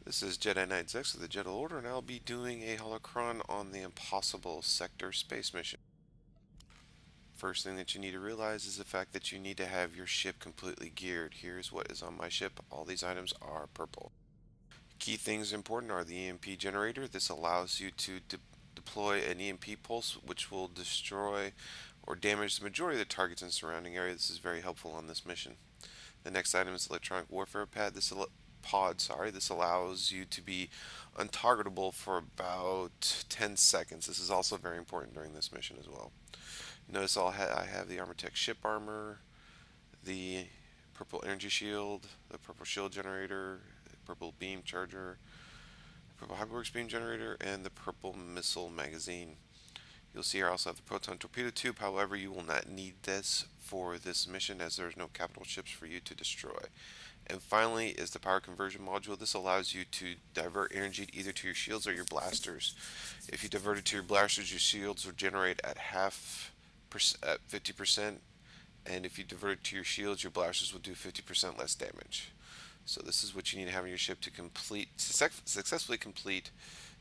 This is Jedi Knight Zex of the Jedi Order, and I'll be doing a holocron on the Impossible Sector space mission. First thing that you need to realize is the fact that you need to have your ship completely geared. Here's what is on my ship. All these items are purple. Key things important are the EMP generator. This allows you to deploy an EMP pulse which will destroy or damage the majority of the targets in the surrounding area. This is very helpful on this mission. The next item is electronic warfare pad. This allows you to be untargetable for about 10 seconds. This is also very important during this mission as well. Notice I have the Armor Tech ship armor, the purple energy shield, the purple shield generator, the purple beam charger, the purple hyperworks beam generator, and the purple missile magazine. You'll see here I also have the proton torpedo tube. However, you will not need this for this mission as there's no capital ships for you to destroy. And finally is the power conversion module. This allows you to divert energy either to your shields or your blasters. If you divert it to your blasters, your shields will generate at 50%, and if you divert it to your shields, your blasters will do 50% less damage. So this is what you need to have in your ship to successfully complete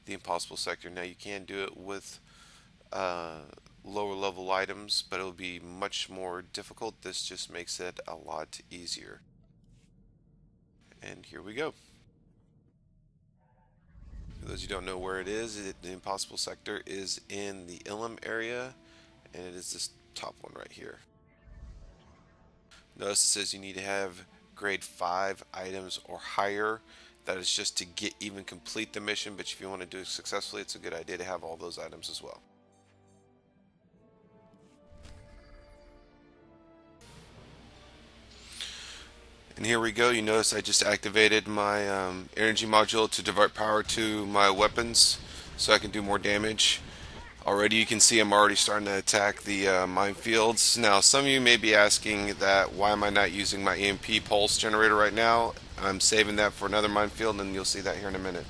the impossible sector. Now you can do it with lower level items, but it will be much more difficult. This just makes it a lot easier. And here we go. For those who don't know where it is, the impossible sector is in the Ilum area, and it is this top one right here. Notice it says you need to have grade 5 items or higher. That is just to get even complete the mission, but if you want to do it successfully, it's a good idea to have all those items as well. And here we go. You notice I just activated my energy module to divert power to my weapons so I can do more damage. Already you can see I'm already starting to attack the minefields. Now some of you may be asking that why am I not using my EMP pulse generator right now. I'm saving that for another minefield, and you'll see that here in a minute.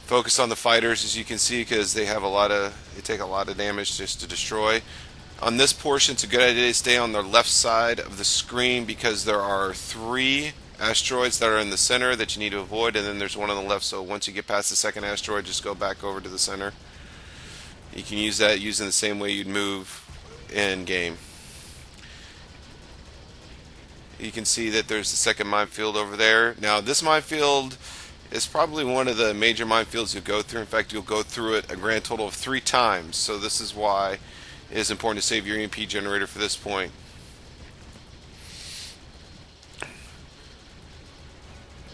Focus on the fighters, as you can see, because they take a lot of damage just to destroy. On this portion, it's a good idea to stay on the left side of the screen because there are 3 asteroids that are in the center that you need to avoid, and then there's one on the left. So once you get past the second asteroid, just go back over to the center. You can use that using the same way you'd move in game. You can see that there's the second minefield over there. Now this minefield is probably one of the major minefields you'll go through. In fact, you'll go through it a grand total of 3 times. So this is why it is important to save your EMP generator for this point.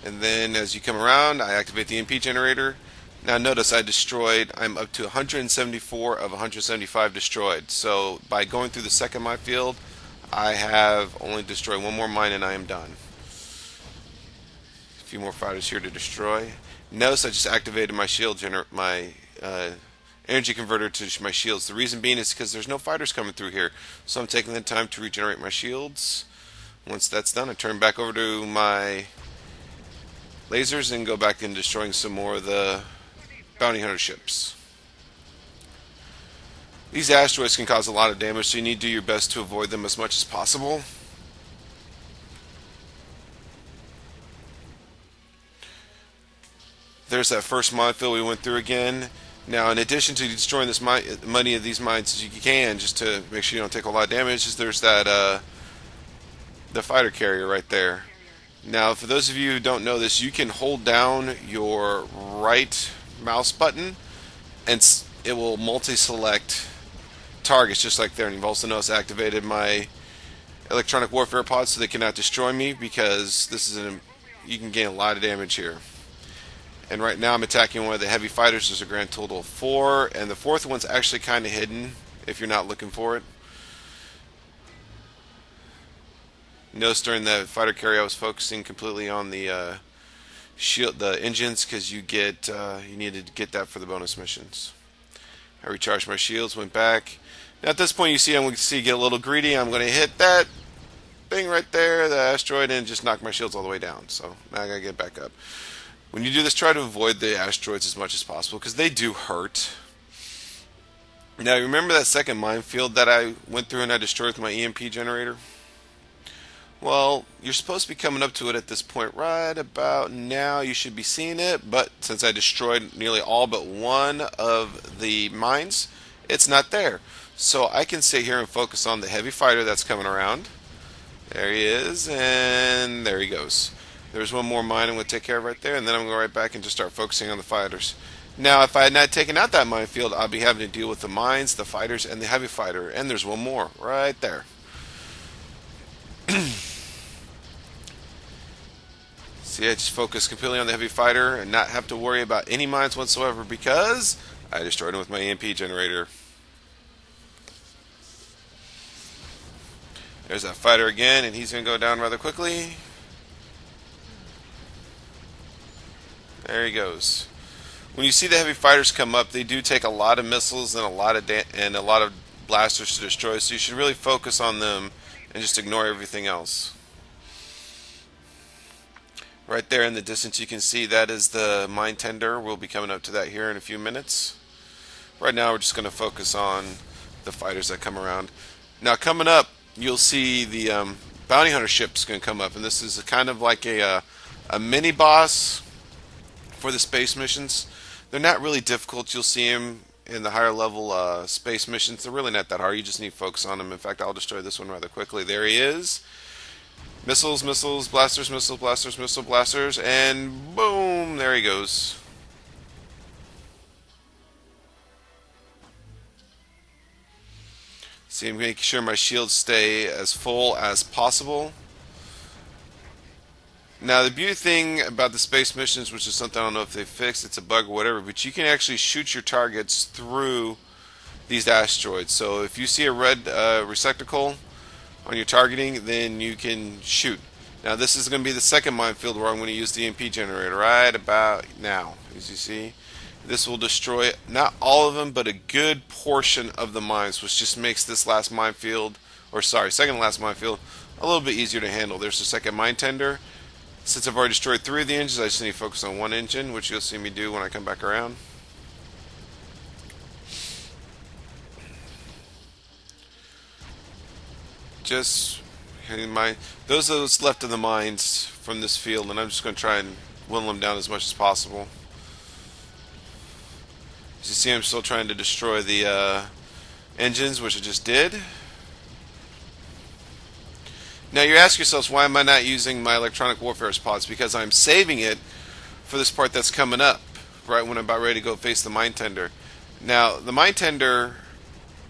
And then as you come around, I activate the EMP generator. Now notice I'm up to 174 of 175 destroyed. So by going through the second minefield, I have only destroyed 1 more mine and I am done. A few more fighters here to destroy. Notice I just activated my energy converter to my shields. The reason being is because there's no fighters coming through here. So I'm taking the time to regenerate my shields. Once that's done, I turn back over to my lasers and go back and destroying some more of the bounty hunter ships. These asteroids can cause a lot of damage, so you need to do your best to avoid them as much as possible. There's that first minefield we went through again. Now, in addition to destroying many of these mines as you can, just to make sure you don't take a lot of damage, there's that the fighter carrier right there. Now, for those of you who don't know this, you can hold down your right mouse button, and it will multi-select targets just like there. And you've also noticed I activated my electronic warfare pods so they cannot destroy me, because you can gain a lot of damage here. And right now I'm attacking one of the heavy fighters. There's a grand total of 4, and the 4th one's actually kind of hidden if you're not looking for it. Notice during the fighter carrier I was focusing completely on the engines, because you needed to get that for the bonus missions. I recharged my shields, went back. Now at this point I'm going to get a little greedy. I'm going to hit that thing right there, the asteroid, and just knock my shields all the way down. So now I got to get back up. When you do this, try to avoid the asteroids as much as possible, because they do hurt. Now remember that second minefield that I went through and I destroyed with my EMP generator? Well, you're supposed to be coming up to it at this point right about now. You should be seeing it, but since I destroyed nearly all but one of the mines, it's not there. So I can sit here and focus on the heavy fighter that's coming around. There he is, and there he goes. There's one more mine I'm going to take care of right there, and then I'm going to go right back and just start focusing on the fighters. Now, if I had not taken out that minefield, I'd be having to deal with the mines, the fighters, and the heavy fighter. And there's one more right there. See, I just focus completely on the heavy fighter and not have to worry about any mines whatsoever because I destroyed him with my EMP generator. There's that fighter again, and he's going to go down rather quickly. There he goes. When you see the heavy fighters come up, they do take a lot of missiles and a lot of blasters to destroy. So you should really focus on them and just ignore everything else. Right there in the distance, you can see that is the mine tender. We'll be coming up to that here in a few minutes. Right now, we're just going to focus on the fighters that come around. Now, coming up, you'll see the bounty hunter ship's going to come up, and this is kind of like a mini boss for the space missions. They're not really difficult. You'll see them in the higher level space missions. They're really not that hard. You just need to focus on them. In fact, I'll destroy this one rather quickly. There he is. Missiles, missiles, blasters, missiles, blasters, missile blasters, and boom, there he goes. See, I'm making sure my shields stay as full as possible. Now, the beauty thing about the space missions, which is something I don't know if they fixed, it's a bug or whatever, but you can actually shoot your targets through these asteroids. So if you see a red receptacle on your targeting, then you can shoot. Now, this is going to be the second minefield where I'm going to use the EMP generator right about now. As you see, this will destroy not all of them, but a good portion of the mines, which just makes this last minefield, or sorry, second to last minefield, a little bit easier to handle. There's the second mine tender. Since I've already destroyed 3 of the engines, I just need to focus on one engine, which you'll see me do when I come back around. Just hitting those left of the mines from this field, and I'm just going to try and whittle them down as much as possible. As you see, I'm still trying to destroy the engines, which I just did. Now you ask yourselves, why am I not using my electronic warfare pods? Because I'm saving it for this part that's coming up, right when I'm about ready to go face the mine tender. Now, the mine tender,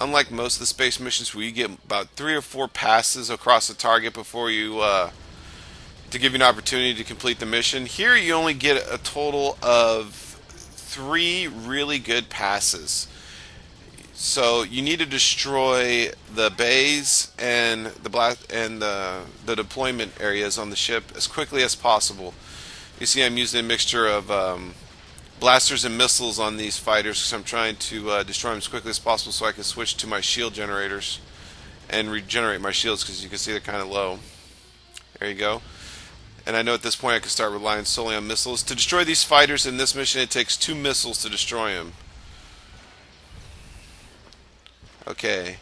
unlike most of the space missions where you get about 3 or 4 passes across the target before you, to give you an opportunity to complete the mission, here you only get a total of 3 really good passes. So you need to destroy the bays and the deployment areas on the ship as quickly as possible. You see, I'm using a mixture of blasters and missiles on these fighters because I'm trying to destroy them as quickly as possible so I can switch to my shield generators and regenerate my shields, because you can see they're kind of low. There you go. And I know at this point I can start relying solely on missiles. To destroy these fighters in this mission, it takes 2 missiles to destroy them. Okay,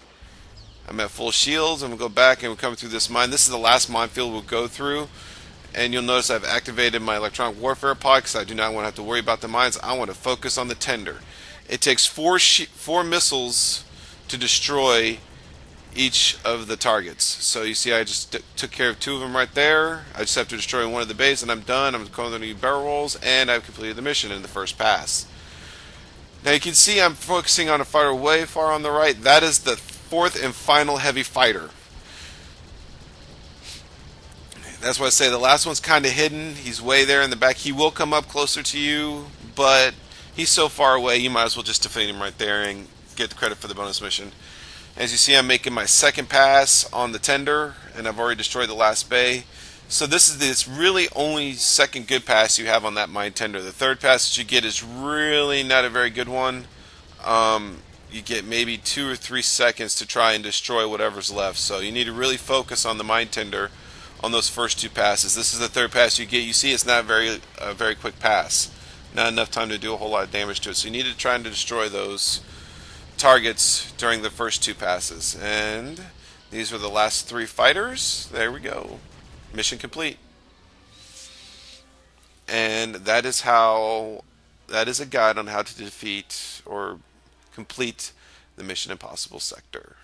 I'm at full shields. I'm going to go back and we're coming through this mine. This is the last minefield we'll go through. And you'll notice I've activated my electronic warfare pod because I do not want to have to worry about the mines. I want to focus on the tender. It takes 4 missiles to destroy each of the targets. So you see I just took care of 2 of them right there. I just have to destroy one of the bays and I'm done. I'm going to need barrel rolls and I've completed the mission in the first pass. Now you can see I'm focusing on a fighter way far on the right. That is the 4th and final heavy fighter. That's why I say the last one's kind of hidden. He's way there in the back. He will come up closer to you, but he's so far away you might as well just defeat him right there and get the credit for the bonus mission. As you see, I'm making my second pass on the tender, and I've already destroyed the last bay. So this is this really only second good pass you have on that mine tender. The third pass that you get is really not a very good one. You get maybe 2 or 3 seconds to try and destroy whatever's left. So you need to really focus on the mine tender on those first 2 passes. This is the third pass you get. You see it's not a very quick pass. Not enough time to do a whole lot of damage to it. So you need to try and destroy those targets during the first 2 passes. And these are the last 3 fighters. There we go. Mission complete. And that is a guide on how to defeat or complete the Mission Impossible sector.